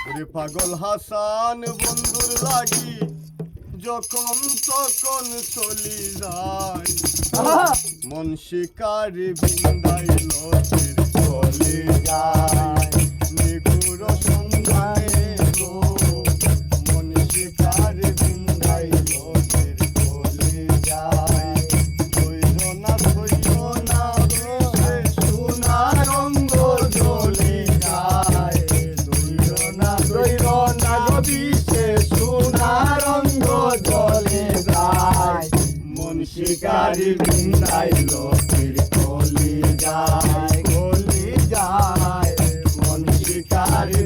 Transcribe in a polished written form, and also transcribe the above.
ওরে পাগল হাসান বন্ধুর লাগি যখন তখন চলি যায় মন শিকারি বিন্দাইল চলে যায় নিগুড় সন্ধানে গো মন শিকারি বিন্দাইল চলে যায় ধৈর্য না সোনা রঙ্গ জ্বলে যায় ধৈর্য না গবিষে সোনা রঙ্গ জ্বলে যায় মন শিকারি বিন্দাইল কলি যায় মন শিকারি